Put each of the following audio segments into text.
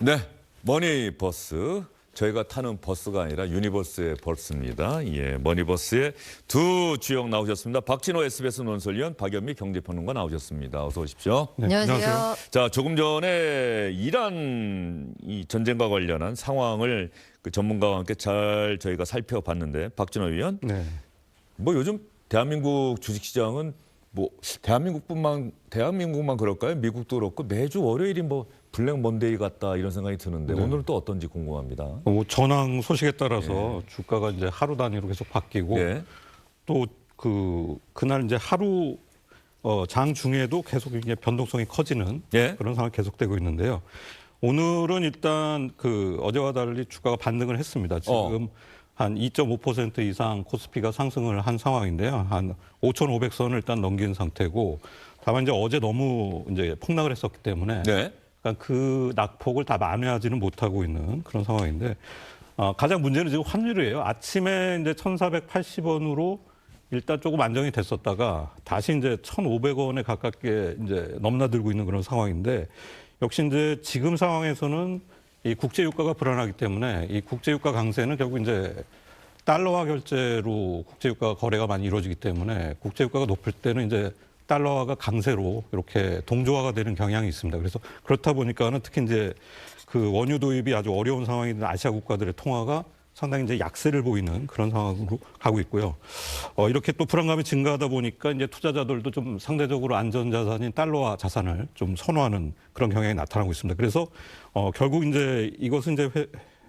네, 머니버스. 저희가 타는 버스가 아니라 유니버스의 버스입니다. 예, 머니버스의 두 주역 나오셨습니다. 박진호 SBS 논설위원, 박연미 경제평론가 나오셨습니다. 어서 오십시오. 네, 안녕하세요. 자, 조금 전에 이란 이 전쟁과 관련한 상황을 그 전문가와 함께 잘 저희가 살펴봤는데, 박진호 위원, 네. 뭐 요즘 대한민국 주식시장은 뭐 대한민국만 그럴까요? 미국도 그렇고 매주 월요일이 뭐 블랙 먼데이 같다 이런 생각이 드는데 네. 오늘은 또 어떤지 궁금합니다. 뭐 전황 소식에 따라서 주가가 이제 하루 단위로 계속 바뀌고 예. 또 그날 이제 하루 장 중에도 계속 이게 변동성이 커지는 예. 그런 상황이 계속되고 있는데요. 오늘은 일단 어제와 달리 주가가 반등을 했습니다. 지금 한 2.5% 이상 코스피가 상승을 한 상황인데요. 한 5,500선을 일단 넘긴 상태고, 다만 이제 어제 너무 이제 폭락을 했었기 때문에 네. 그러니까 그 낙폭을 다 만회하지는 못하고 있는 그런 상황인데, 가장 문제는 지금 환율이에요. 아침에 이제 1,480원으로 일단 조금 안정이 됐었다가 다시 이제 1,500원에 가깝게 이제 넘나들고 있는 그런 상황인데, 역시 이제 지금 상황에서는 이 국제유가가 불안하기 때문에 이 국제유가 강세는 결국 이제 달러화 결제로 국제유가 거래가 많이 이루어지기 때문에 국제유가가 높을 때는 이제 달러화가 강세로 이렇게 동조화가 되는 경향이 있습니다. 그래서 그렇다 보니까는 특히 이제 그 원유 도입이 아주 어려운 상황인 아시아 국가들의 통화가 상당히 이제 약세를 보이는 그런 상황으로 가고 있고요. 이렇게 또 불안감이 증가하다 보니까 이제 투자자들도 좀 상대적으로 안전자산인 달러화 자산을 좀 선호하는 그런 경향이 나타나고 있습니다. 그래서 결국 이제 이것은 이제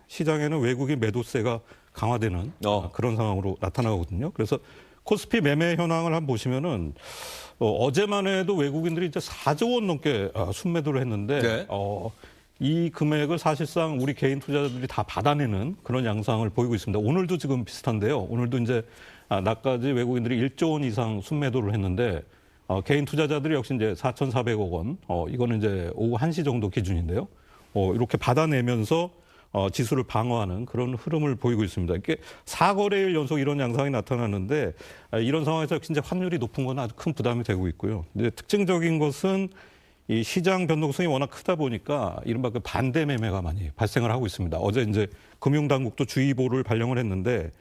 시장에는 외국인 매도세가 강화되는 그런 상황으로 나타나거든요. 그래서 코스피 매매 현황을 한번 보시면은 어제만 해도 외국인들이 이제 4조 원 넘게 순매도를 했는데 네. 이 금액을 사실상 우리 개인 투자자들이 다 받아내는 그런 양상을 보이고 있습니다. 오늘도 지금 비슷한데요. 오늘도 이제 낮까지 외국인들이 1조 원 이상 순매도를 했는데 개인 투자자들이 역시 이제 4,400억 원, 이거는 이제 오후 1시 정도 기준인데요. 이렇게 받아내면서 지수를 방어하는 그런 흐름을 보이고 있습니다. 이게 4거래일 연속 이런 양상이 나타나는데 이런 상황에서 역시 이제 환율이 높은 건 아주 큰 부담이 되고 있고요. 근데 특징적인 것은 이 시장 변동성이 워낙 크다 보니까 이른바 그 반대 매매가 많이 발생을 하고 있습니다. 어제 이제 금융당국도 주의보를 발령을 했는데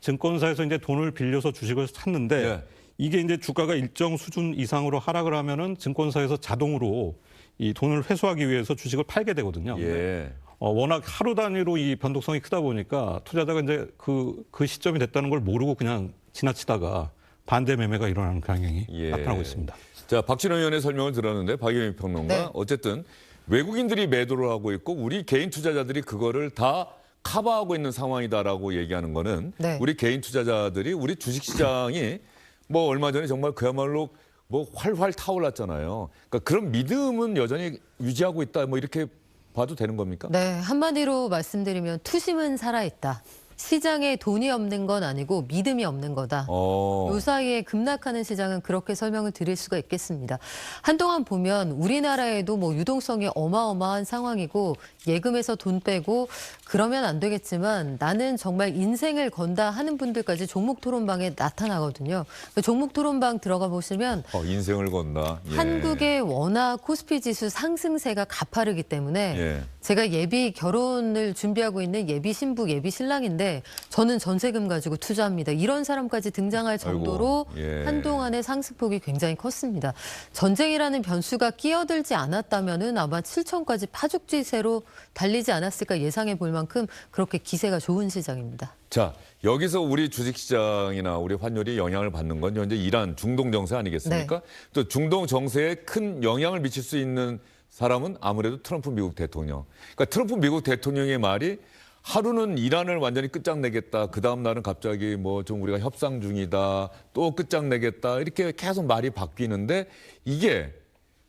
증권사에서 이제 돈을 빌려서 주식을 샀는데 예. 이게 이제 주가가 일정 수준 이상으로 하락을 하면은 증권사에서 자동으로 이 돈을 회수하기 위해서 주식을 팔게 되거든요. 예. 워낙 하루 단위로 이 변동성이 크다 보니까 투자자가 이제 그 시점이 됐다는 걸 모르고 그냥 지나치다가 반대 매매가 일어나는 경향이 나타나고 있습니다. 자, 박진호 의원의 설명을 들었는데 박연미 평론가, 네. 어쨌든 외국인들이 매도를 하고 있고 우리 개인 투자자들이 그거를 다 커버하고 있는 상황이다라고 얘기하는 거는 네. 우리 개인 투자자들이 우리 주식시장이 뭐 얼마 전에 정말 그야말로 뭐 활활 타올랐잖아요. 그러니까 그런 믿음은 여전히 유지하고 있다, 뭐 이렇게 봐도 되는 겁니까? 네, 한마디로 말씀드리면 투심은 살아있다. 시장에 돈이 없는 건 아니고 믿음이 없는 거다. 요 사이에 급락하는 시장은 그렇게 설명을 드릴 수가 있겠습니다. 한동안 보면 우리나라에도 뭐 유동성이 어마어마한 상황이고 예금에서 돈 빼고 그러면 안 되겠지만 나는 정말 인생을 건다 하는 분들까지 종목 토론방에 나타나거든요. 종목 토론방 들어가 보시면 인생을 건다. 예. 한국의 워낙 코스피 지수 상승세가 가파르기 때문에 예. 제가 예비 결혼을 준비하고 있는 예비 신부, 예비 신랑인데 저는 전세금 가지고 투자합니다. 이런 사람까지 등장할 정도로 아이고, 예. 한동안의 상승폭이 굉장히 컸습니다. 전쟁이라는 변수가 끼어들지 않았다면은 아마 7천까지 파죽지세로 달리지 않았을까 예상해 볼 만큼 그렇게 기세가 좋은 시장입니다. 자, 여기서 우리 주식시장이나 우리 환율이 영향을 받는 건 현재 이란 중동 정세 아니겠습니까? 네. 또 중동 정세에 큰 영향을 미칠 수 있는 사람은 아무래도 트럼프 미국 대통령. 그러니까 트럼프 미국 대통령의 말이 하루는 이란을 완전히 끝장내겠다. 그 다음 날은 갑자기 뭐 좀 우리가 협상 중이다. 또 끝장내겠다. 이렇게 계속 말이 바뀌는데 이게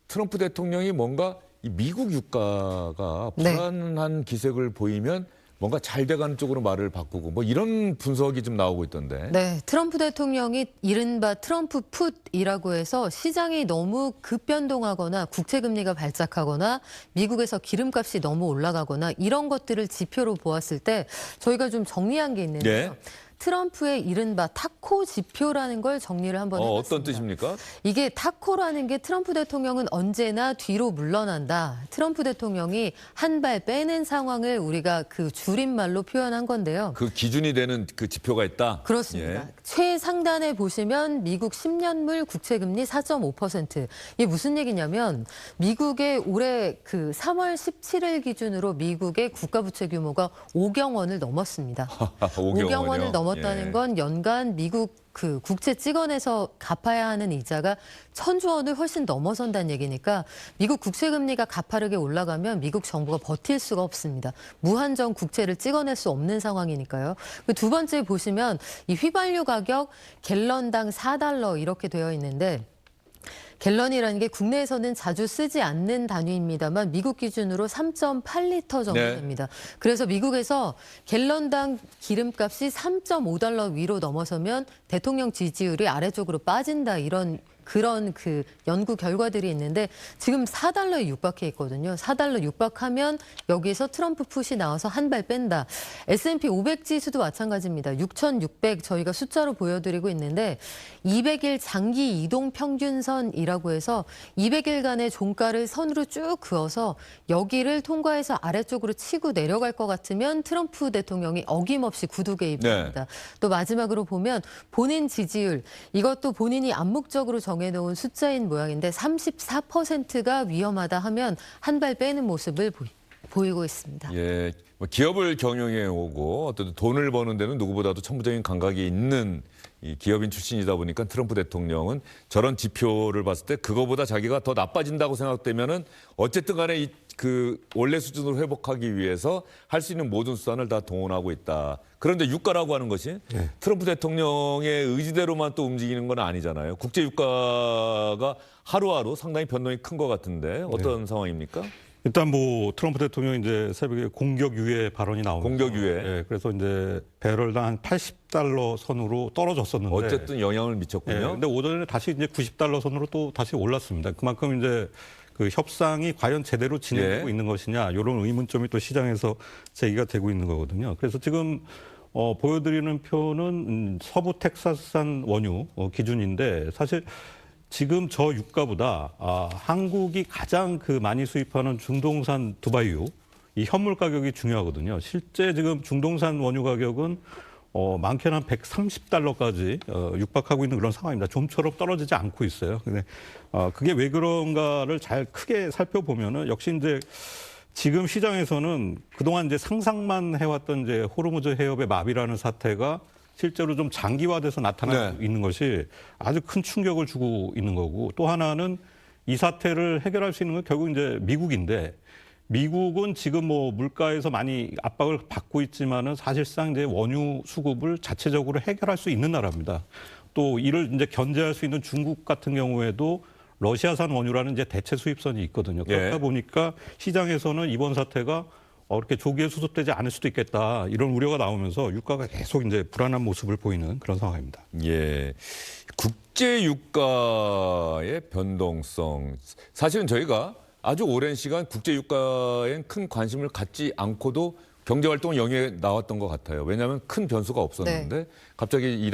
트럼프 대통령이 뭔가 이 미국 유가가 네. 불안한 기색을 보이면 뭔가 잘 돼가는 쪽으로 말을 바꾸고 뭐 이런 분석이 좀 나오고 있던데. 네, 트럼프 대통령이 이른바 트럼프 풋이라고 해서 시장이 너무 급변동하거나 국채금리가 발작하거나 미국에서 기름값이 너무 올라가거나 이런 것들을 지표로 보았을 때 저희가 좀 정리한 게 있는데요. 네. 트럼프의 이른바 타코 지표라는 걸 정리를 한번 해봤습니다. 어떤 뜻입니까? 이게 타코라는 게 트럼프 대통령은 언제나 뒤로 물러난다. 트럼프 대통령이 한 발 빼는 상황을 우리가 그 줄임말로 표현한 건데요. 그 기준이 되는 그 지표가 있다? 그렇습니다. 예. 최상단에 보시면 미국 10년물 국채금리 4.5%. 이게 무슨 얘기냐면 미국의 올해 그 3월 17일 기준으로 미국의 국가부채 규모가 5경 원을 넘었습니다. 5경 원을 넘었다는 예. 건 연간 미국 그 국채 찍어내서 갚아야 하는 이자가 1,000조 원을 훨씬 넘어선다는 얘기니까 미국 국채 금리가 가파르게 올라가면 미국 정부가 버틸 수가 없습니다. 무한정 국채를 찍어낼 수 없는 상황이니까요. 두 번째 보시면 이 휘발유 가격 갤런당 4달러 이렇게 되어 있는데 갤런이라는 게 국내에서는 자주 쓰지 않는 단위입니다만 미국 기준으로 3.8리터 정도 네. 됩니다. 그래서 미국에서 갤런당 기름값이 3.5달러 위로 넘어서면 대통령 지지율이 아래쪽으로 빠진다 그런 그 연구 결과들이 있는데 지금 4달러에 육박해 있거든요. 4달러 육박하면 여기에서 트럼프 풋이 나와서 한 발 뺀다. S&P 500 지수도 마찬가지입니다. 6,600 저희가 숫자로 보여드리고 있는데 200일 장기 이동 평균선이라고 해서 200일간의 종가를 선으로 쭉 그어서 여기를 통과해서 아래쪽으로 치고 내려갈 것 같으면 트럼프 대통령이 어김없이 구두 개입합니다. 또 마지막으로 보면 본인 지지율 이것도 본인이 암묵적으로 정해놓은 숫자인 모양인데 34%가 위험하다 하면 한 발 빼는 모습을 보이고 있습니다. 예, 뭐 기업을 경영해 오고 어떤 돈을 버는 데는 누구보다도 천부적인 감각이 있는 이 기업인 출신이다 보니까 트럼프 대통령은 저런 지표를 봤을 때 그거보다 자기가 더 나빠진다고 생각되면은 어쨌든 간에 그 원래 수준으로 회복하기 위해서 할 수 있는 모든 수단을 다 동원하고 있다. 그런데 유가라고 하는 것이 트럼프 대통령의 의지대로만 또 움직이는 건 아니잖아요. 국제 유가가 하루하루 상당히 변동이 큰 것 같은데 어떤 상황입니까? 일단 뭐 트럼프 대통령이 이제 새벽에 공격 유예 발언이 나오고 공격 유예. 예, 그래서 이제 배럴당 한 80달러 선으로 떨어졌었는데 어쨌든 영향을 미쳤군요. 예, 근데 오전에 다시 이제 90달러 선으로 또 다시 올랐습니다. 그만큼 이제 그 협상이 과연 제대로 진행되고 있는 것이냐 이런 의문점이 또 시장에서 제기가 되고 있는 거거든요. 그래서 지금 보여드리는 표는 서부 텍사스산 원유 기준인데 사실 지금 저 유가보다 한국이 가장 그 많이 수입하는 중동산 두바이유 이 현물 가격이 중요하거든요. 실제 지금 중동산 원유 가격은 많게는 한 130달러까지 육박하고 있는 그런 상황입니다. 좀처럼 떨어지지 않고 있어요. 근데 그게 왜 그런가를 잘 크게 살펴보면은 역시 이제 지금 시장에서는 그동안 이제 상상만 해왔던 이제 호르무즈 해협의 마비라는 사태가 실제로 좀 장기화돼서 나타나고 있는 것이 아주 큰 충격을 주고 있는 거고 또 하나는 이 사태를 해결할 수 있는 건 결국 이제 미국인데 미국은 지금 뭐 물가에서 많이 압박을 받고 있지만은 사실상 이제 원유 수급을 자체적으로 해결할 수 있는 나라입니다. 또 이를 이제 견제할 수 있는 중국 같은 경우에도 러시아산 원유라는 이제 대체 수입선이 있거든요. 그러다 보니까 시장에서는 이번 사태가 이렇게 조기에 수습되지 않을 수도 있겠다 이런 우려가 나오면서 유가가 계속 이제 불안한 모습을 보이는 그런 상황입니다. 예, 국제 유가의 변동성 사실은 저희가 아주 오랜 시간 국제 유가엔 큰 관심을 갖지 않고도 경제 활동 영역에 나왔던 것 같아요. 왜냐하면 큰 변수가 없었는데 갑자기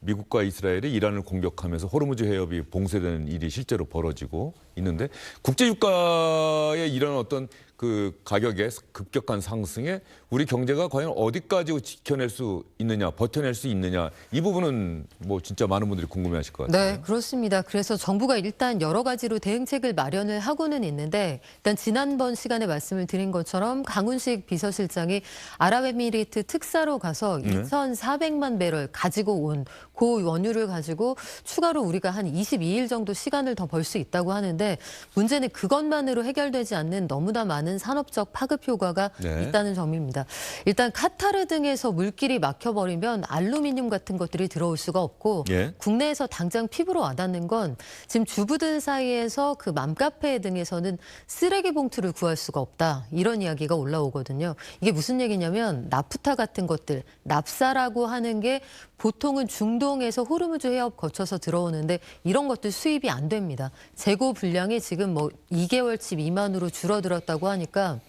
미국과 이스라엘이 이란을 공격하면서 호르무즈 해협이 봉쇄되는 일이 실제로 벌어지고 있는데 국제 유가의 이런 어떤 그 가격의 급격한 상승에 우리 경제가 과연 어디까지 지켜낼 수 있느냐, 버텨낼 수 있느냐 이 부분은 뭐 진짜 많은 분들이 궁금해하실 것 같아요. 네, 그렇습니다. 그래서 정부가 일단 여러 가지로 대응책을 마련을 하고는 있는데 일단 지난번 시간에 말씀을 드린 것처럼 강훈식 비서실장이 아랍에미리트 특사로 가서 2,400만 배럴 가지고 온 그 원유를 가지고 추가로 우리가 한 22일 정도 시간을 더 벌 수 있다고 하는데 문제는 그것만으로 해결되지 않는 너무나 많은 산업적 파급 효과가 있다는 점입니다. 일단 카타르 등에서 물길이 막혀버리면 알루미늄 같은 것들이 들어올 수가 없고 국내에서 당장 피부로 와닿는 건 지금 주부들 사이에서 그 맘카페 등에서는 쓰레기 봉투를 구할 수가 없다. 이런 이야기가 올라오거든요. 이게 무슨 얘기냐면 나프타 같은 것들, 납사라고 하는 게 보통은 중동에서 호르무즈 해협 거쳐서 들어오는데 이런 것들 수입이 안 됩니다. 재고 분량이 지금 뭐 2개월치 미만으로 줄어들었다고 하니 하니까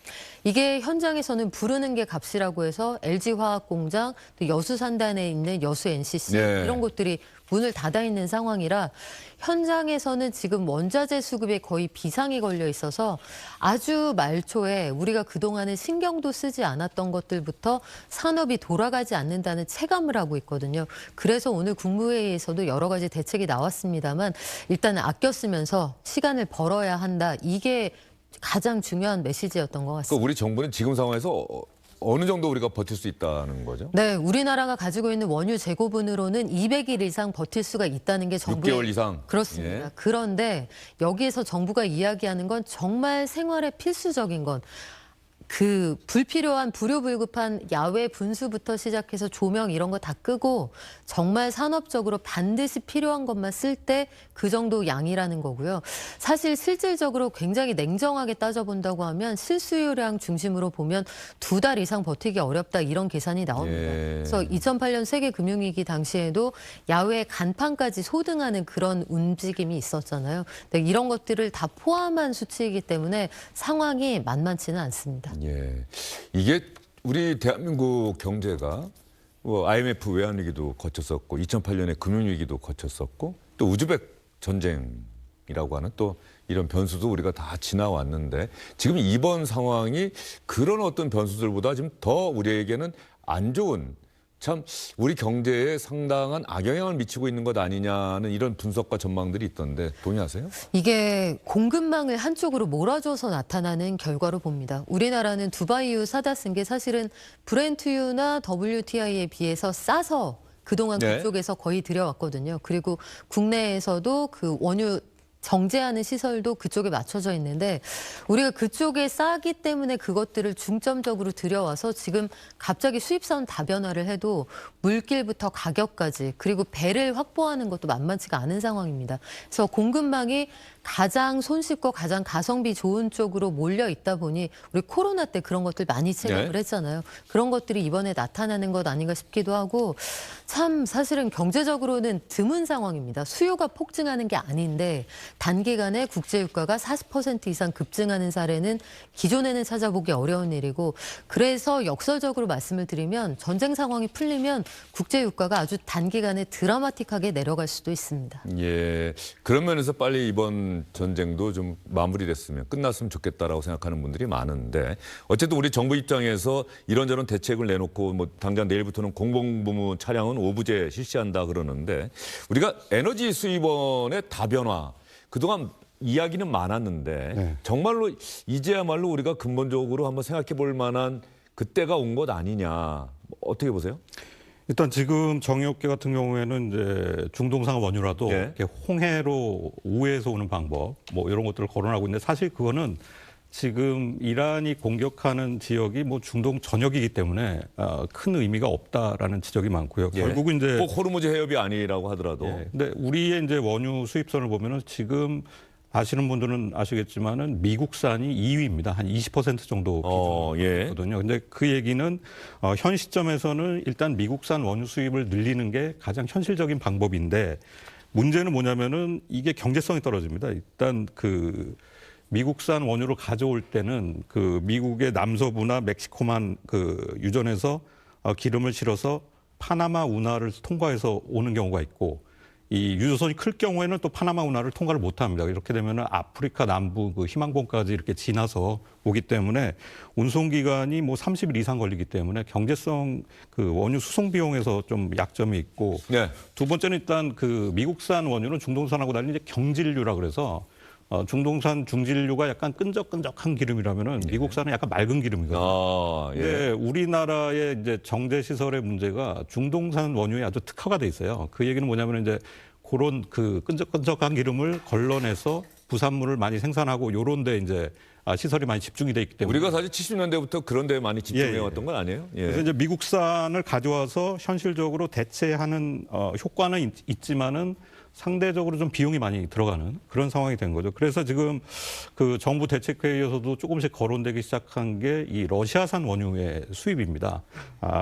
이게 현장에서는 부르는 게 값이라고 해서 LG화학공장, 또 여수산단에 있는 여수 NCC 네. 이런 곳들이 문을 닫아 있는 상황이라 현장에서는 지금 원자재 수급에 거의 비상이 걸려 있어서 아주 말초에 우리가 그동안에 신경도 쓰지 않았던 것들부터 산업이 돌아가지 않는다는 체감을 하고 있거든요. 그래서 오늘 국무회의에서도 여러 가지 대책이 나왔습니다만 일단은 아껴 쓰면서 시간을 벌어야 한다. 이게 가장 중요한 메시지였던 것 같습니다. 그러니까 우리 정부는 지금 상황에서 어느 정도 우리가 버틸 수 있다는 거죠? 네, 우리나라가 가지고 있는 원유 재고분으로는 200일 이상 버틸 수가 있다는 게 정부의 6개월 이상. 그렇습니다. 예. 그런데 여기에서 정부가 이야기하는 건 정말 생활에 필수적인 건 그 불필요한 불효불급한 야외 분수부터 시작해서 조명 이런 거 다 끄고 정말 산업적으로 반드시 필요한 것만 쓸 때 그 정도 양이라는 거고요. 사실 실질적으로 굉장히 냉정하게 따져본다고 하면 실수요량 중심으로 보면 2달 이상 버티기 어렵다 이런 계산이 나옵니다. 예. 그래서 2008년 세계 금융위기 당시에도 야외 간판까지 소등하는 그런 움직임이 있었잖아요. 근데 이런 것들을 다 포함한 수치이기 때문에 상황이 만만치는 않습니다. 예. 이게 우리 대한민국 경제가 뭐 IMF 외환위기도 거쳤었고 2008년에 금융위기도 거쳤었고 또 우즈벡 전쟁이라고 하는 또 이런 변수도 우리가 다 지나왔는데 지금 이번 상황이 그런 어떤 변수들보다 지금 더 우리에게는 안 좋은 참 우리 경제에 상당한 악영향을 미치고 있는 것 아니냐는 이런 분석과 전망들이 있던데 동의하세요? 이게 공급망을 한쪽으로 몰아줘서 나타나는 결과로 봅니다. 우리나라는 두바이유 사다 쓴 게 사실은 브렌트유나 WTI에 비해서 싸서 그동안 네. 그쪽에서 거의 들여왔거든요. 그리고 국내에서도 그 원유 정제하는 시설도 그쪽에 맞춰져 있는데 우리가 그쪽에 싸기 때문에 그것들을 중점적으로 들여와서 지금 갑자기 수입선 다변화를 해도 물길부터 가격까지 그리고 배를 확보하는 것도 만만치가 않은 상황입니다. 그래서 공급망이 가장 손쉽고 가장 가성비 좋은 쪽으로 몰려 있다 보니 우리 코로나 때 그런 것들 많이 체감을 네. 했잖아요. 그런 것들이 이번에 나타나는 것 아닌가 싶기도 하고 참 사실은 경제적으로는 드문 상황입니다. 수요가 폭증하는 게 아닌데 단기간에 국제유가가 40% 이상 급증하는 사례는 기존에는 찾아보기 어려운 일이고 그래서 역설적으로 말씀을 드리면 전쟁 상황이 풀리면 국제유가가 아주 단기간에 드라마틱하게 내려갈 수도 있습니다. 예. 그런 면에서 빨리 이번 전쟁도 좀 마무리됐으면 끝났으면 좋겠다라고 생각하는 분들이 많은데 어쨌든 우리 정부 입장에서 이런저런 대책을 내놓고 뭐 당장 내일부터는 공공부문 차량은 오부제 실시한다 그러는데 우리가 에너지 수입원의 다변화 그동안 이야기는 많았는데 네. 정말로 이제야말로 우리가 근본적으로 한번 생각해 볼 만한 그때가 온 것 아니냐 어떻게 보세요? 일단 지금 정유업계 같은 경우에는 이제 중동산 원유라도 예. 이렇게 홍해로 우회해서 오는 방법 뭐 이런 것들을 거론하고 있는데 사실 그거는 지금 이란이 공격하는 지역이 뭐 중동 전역이기 때문에 큰 의미가 없다라는 지적이 많고요. 예. 결국은 이제 꼭 호르무즈 해협이 아니라고 하더라도 예. 근데 우리의 이제 원유 수입선을 보면은 지금 아시는 분들은 아시겠지만은 미국산이 2위입니다. 한 20% 정도 예. 비중이거든요. 근데 그 얘기는 현 시점에서는 일단 미국산 원유 수입을 늘리는 게 가장 현실적인 방법인데 문제는 뭐냐면은 이게 경제성이 떨어집니다. 일단 그 미국산 원유를 가져올 때는 그 미국의 남서부나 멕시코만 그 유전해서 기름을 실어서 파나마 운하를 통과해서 오는 경우가 있고 이 유조선이 클 경우에는 또 파나마 운하를 통과를 못 합니다. 이렇게 되면은 아프리카 남부 그 희망봉까지 이렇게 지나서 오기 때문에 운송 기간이 뭐 30일 이상 걸리기 때문에 경제성 그 원유 수송 비용에서 좀 약점이 있고 네. 두 번째는 일단 그 미국산 원유는 중동산하고 달리 이제 경질류라 그래서 중동산 중질류가 약간 끈적끈적한 기름이라면은 미국산은 약간 맑은 기름이거든요. 아, 예. 네, 우리나라의 이제 정제 시설의 문제가 중동산 원유에 아주 특화가 돼 있어요. 그 얘기는 뭐냐면 이제 그런 그 끈적끈적한 기름을 걸러내서 부산물을 많이 생산하고 요런 데 이제 시설이 많이 집중이 돼 있기 때문에 우리가 사실 70년대부터 그런 데 많이 집중해 왔던 건 아니에요? 예. 그래서 이제 미국산을 가져와서 현실적으로 대체하는 효과는 있지만은 상대적으로 좀 비용이 많이 들어가는 그런 상황이 된 거죠. 그래서 지금 그 정부 대책회의에서도 조금씩 거론되기 시작한 게 이 러시아산 원유의 수입입니다.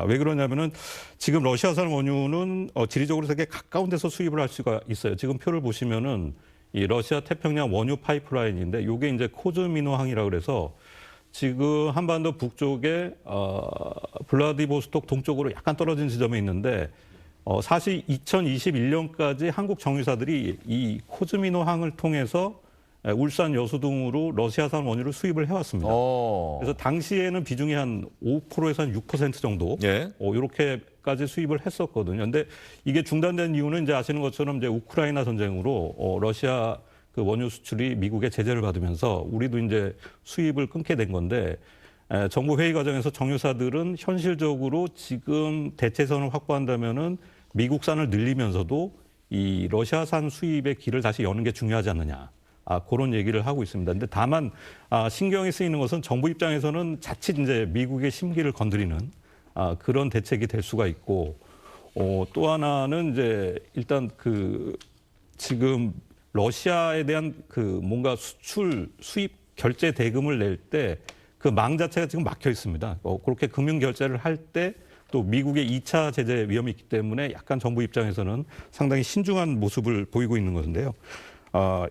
왜 그러냐면은 지금 러시아산 원유는 지리적으로 되게 가까운 데서 수입을 할 수가 있어요. 지금 표를 보시면은 이 러시아 태평양 원유 파이프라인인데 이게 이제 코즈미노항이라 그래서 지금 한반도 북쪽에 블라디보스톡 동쪽으로 약간 떨어진 지점에 있는데 사실 2021년까지 한국 정유사들이 이 코즈미노항을 통해서 울산 여수 등으로 러시아산 원유를 수입을 해왔습니다. 그래서 당시에는 비중이 한 5%에서 한 6% 정도 예. 이렇게까지 수입을 했었거든요. 근데 이게 중단된 이유는 이제 아시는 것처럼 이제 우크라이나 전쟁으로 러시아 그 원유 수출이 미국의 제재를 받으면서 우리도 이제 수입을 끊게 된 건데 정부 회의 과정에서 정유사들은 현실적으로 지금 대체선을 확보한다면은 미국산을 늘리면서도 이 러시아산 수입의 길을 다시 여는 게 중요하지 않느냐. 그런 얘기를 하고 있습니다. 근데 다만 신경이 쓰이는 것은 정부 입장에서는 자칫 이제 미국의 심기를 건드리는 그런 대책이 될 수가 있고 또 하나는 이제 일단 그 지금 러시아에 대한 그 뭔가 수출 수입 결제 대금을 낼 때 그 망 자체가 지금 막혀 있습니다. 그렇게 금융 결제를 할 때 또 미국의 2차 제재 위험이 있기 때문에 약간 정부 입장에서는 상당히 신중한 모습을 보이고 있는 것인데요.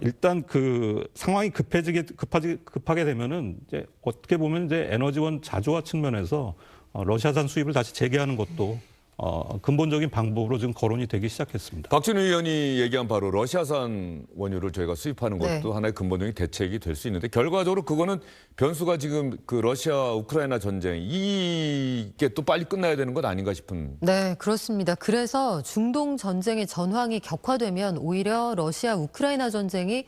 일단 그 상황이 급하게 되면은 이제 어떻게 보면 이제 에너지원 자조화 측면에서 러시아산 수입을 다시 재개하는 것도 근본적인 방법으로 지금 거론이 되기 시작했습니다. 박준희 의원이 얘기한 바로 러시아산 원유를 저희가 수입하는 것도 네. 하나의 근본적인 대책이 될 수 있는데 결과적으로 그거는 변수가 지금 그 러시아 우크라이나 전쟁 이게 또 빨리 끝나야 되는 것 아닌가 싶은. 네, 그렇습니다. 그래서 중동 전쟁의 전황이 격화되면 오히려 러시아 우크라이나 전쟁이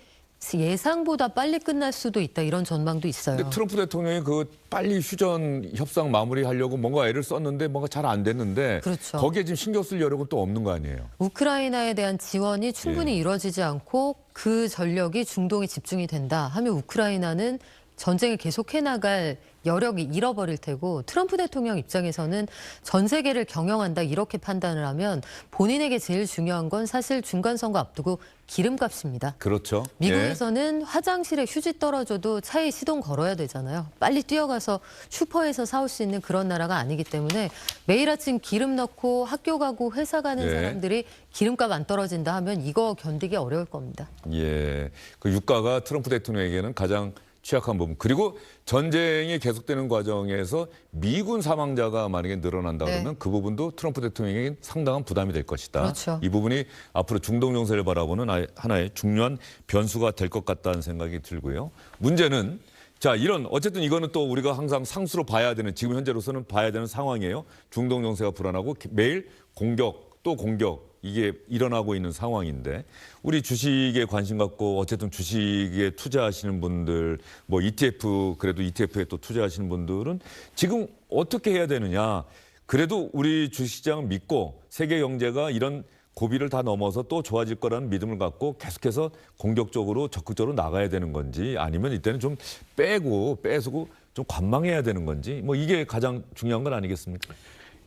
예상보다 빨리 끝날 수도 있다 이런 전망도 있어요. 근데 트럼프 대통령이 그 빨리 휴전 협상 마무리하려고 뭔가 애를 썼는데 뭔가 잘 안 됐는데 그렇죠. 거기에 지금 신경 쓸 여력은 또 없는 거 아니에요? 우크라이나에 대한 지원이 충분히 예. 이루어지지 않고 그 전력이 중동에 집중이 된다 하면 우크라이나는 전쟁을 계속해 나갈 여력이 잃어버릴 테고 트럼프 대통령 입장에서는 전 세계를 경영한다 이렇게 판단을 하면 본인에게 제일 중요한 건 사실 중간선거 앞두고 기름값입니다. 그렇죠. 미국에서는 화장실에 휴지 떨어져도 차에 시동 걸어야 되잖아요. 빨리 뛰어가서 슈퍼에서 사올 수 있는 그런 나라가 아니기 때문에 매일 아침 기름 넣고 학교 가고 회사 가는 예. 사람들이 기름값 안 떨어진다 하면 이거 견디기 어려울 겁니다. 예. 그 유가가 트럼프 대통령에게는 가장 취약한 부분. 그리고 전쟁이 계속되는 과정에서 미군 사망자가 만약에 늘어난다 그러면 네. 그 부분도 트럼프 대통령에게 상당한 부담이 될 것이다. 그렇죠. 이 부분이 앞으로 중동 정세를 바라보는 하나의 중요한 변수가 될 것 같다는 생각이 들고요. 문제는 자, 이런 어쨌든 이거는 또 우리가 항상 상수로 봐야 되는 지금 현재로서는 봐야 되는 상황이에요. 중동 정세가 불안하고 매일 공격 또 공격 이게 일어나고 있는 상황인데 우리 주식에 관심 갖고 어쨌든 주식에 투자하시는 분들 뭐 ETF 그래도 ETF에 또 투자하시는 분들은 지금 어떻게 해야 되느냐. 그래도 우리 주식시장을 믿고 세계 경제가 이런 고비를 다 넘어서 또 좋아질 거라는 믿음을 갖고 계속해서 공격적으로 적극적으로 나가야 되는 건지 아니면 이때는 좀 빼서고 좀 관망해야 되는 건지 뭐 이게 가장 중요한 건 아니겠습니까?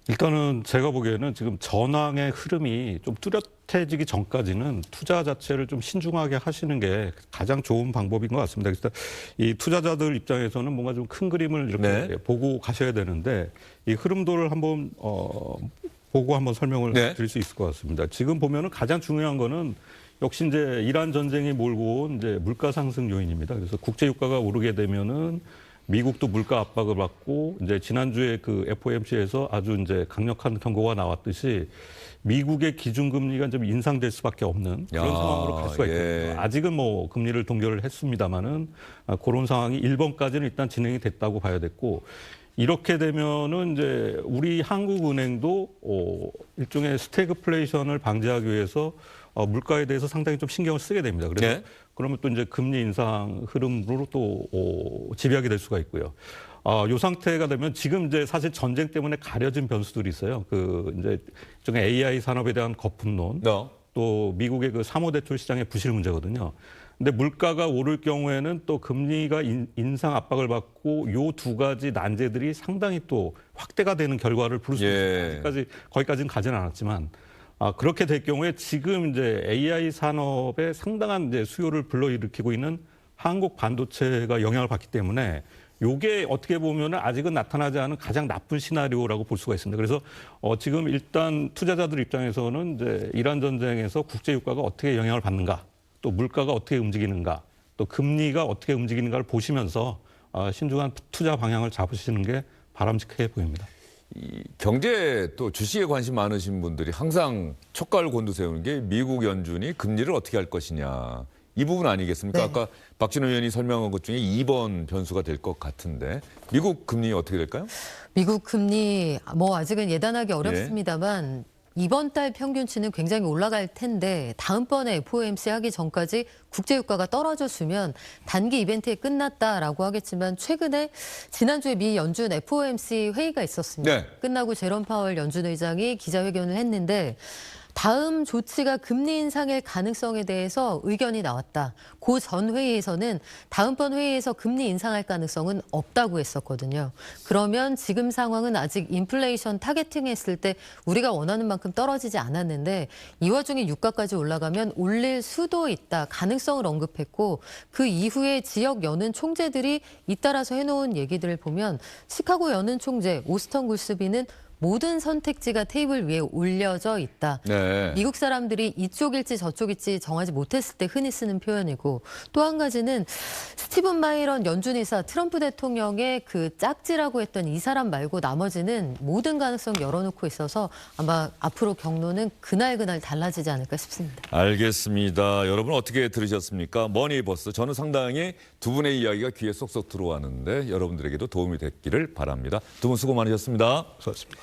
일단은 제가 보기에는 지금 전황의 흐름이 좀 뚜렷해지기 전까지는 투자 자체를 좀 신중하게 하시는 게 가장 좋은 방법인 것 같습니다. 그래서 이 투자자들 입장에서는 뭔가 좀 큰 그림을 이렇게 네. 보고 가셔야 되는데 이 흐름도를 한번 보고 한번 설명을 네. 드릴 수 있을 것 같습니다. 지금 보면은 가장 중요한 거는 역시 이제 이란 전쟁이 몰고 온 이제 물가 상승 요인입니다. 그래서 국제 유가가 오르게 되면은 미국도 물가 압박을 받고 이제 지난주에 그 FOMC에서 아주 이제 강력한 경고가 나왔듯이 미국의 기준금리가 좀 인상될 수밖에 없는 그런 상황으로 갈 수가 있거든요. 예. 아직은 뭐 금리를 동결을 했습니다마는 그런 상황이 1번까지는 일단 진행이 됐다고 봐야 됐고 이렇게 되면은 이제 우리 한국은행도 일종의 스태그플레이션을 방지하기 위해서 물가에 대해서 상당히 좀 신경을 쓰게 됩니다. 그래서 네. 그러면 또 이제 금리 인상 흐름으로 또 지배하게 될 수가 있고요. 요 상태가 되면 지금 이제 사실 전쟁 때문에 가려진 변수들이 있어요. 그 이제 일종의 AI 산업에 대한 거품론, 또 미국의 그 사모대출 시장의 부실 문제거든요. 근데 물가가 오를 경우에는 또 금리가 인상 압박을 받고 요 두 가지 난제들이 상당히 또 확대가 되는 결과를 부를 수 있습니다. 거기까지는 가지는 않았지만 그렇게 될 경우에 지금 이제 AI 산업에 상당한 이제 수요를 불러일으키고 있는 한국 반도체가 영향을 받기 때문에 요게 어떻게 보면 아직은 나타나지 않은 가장 나쁜 시나리오라고 볼 수가 있습니다. 그래서 지금 일단 투자자들 입장에서는 이제 이란 전쟁에서 국제 유가가 어떻게 영향을 받는가, 또 물가가 어떻게 움직이는가, 또 금리가 어떻게 움직이는가를 보시면서 신중한 투자 방향을 잡으시는 게 바람직해 보입니다. 이 경제 또 주식에 관심 많으신 분들이 항상 촉각을 곤두세우는 게 미국 연준이 금리를 어떻게 할 것이냐. 이 부분 아니겠습니까? 네. 아까 박진호 의원이 설명한 것 중에 2번 변수가 될 것 같은데 미국 금리 어떻게 될까요? 미국 금리 뭐 아직은 예단하기 어렵습니다만 이번 달 평균치는 굉장히 올라갈 텐데 다음번에 FOMC 하기 전까지 국제유가가 떨어져주면 단기 이벤트에 끝났다라고 하겠지만 최근에 지난주에 미 연준 FOMC 회의가 있었습니다. 네. 끝나고 제롬 파월 연준 의장이 기자회견을 했는데 다음 조치가 금리 인상일 가능성에 대해서 의견이 나왔다. 그 전 회의에서는 다음번 회의에서 금리 인상할 가능성은 없다고 했었거든요. 그러면 지금 상황은 아직 인플레이션 타겟팅했을 때 우리가 원하는 만큼 떨어지지 않았는데 이 와중에 유가까지 올라가면 올릴 수도 있다. 가능성을 언급했고 그 이후에 지역 연은 총재들이 잇따라서 해놓은 얘기들을 보면 시카고 연은 총재 오스턴 굴스비는 모든 선택지가 테이블 위에 올려져 있다. 네. 미국 사람들이 이쪽일지 저쪽일지 정하지 못했을 때 흔히 쓰는 표현이고 또 한 가지는 스티븐 마이런 연준 이사 트럼프 대통령의 그 짝지라고 했던 이 사람 말고 나머지는 모든 가능성 열어놓고 있어서 아마 앞으로 경로는 그날 달라지지 않을까 싶습니다. 알겠습니다. 여러분 어떻게 들으셨습니까? 머니버스. 저는 상당히 두 분의 이야기가 귀에 쏙쏙 들어왔는데 여러분들에게도 도움이 됐기를 바랍니다. 두 분 수고 많으셨습니다. 수고하셨습니다.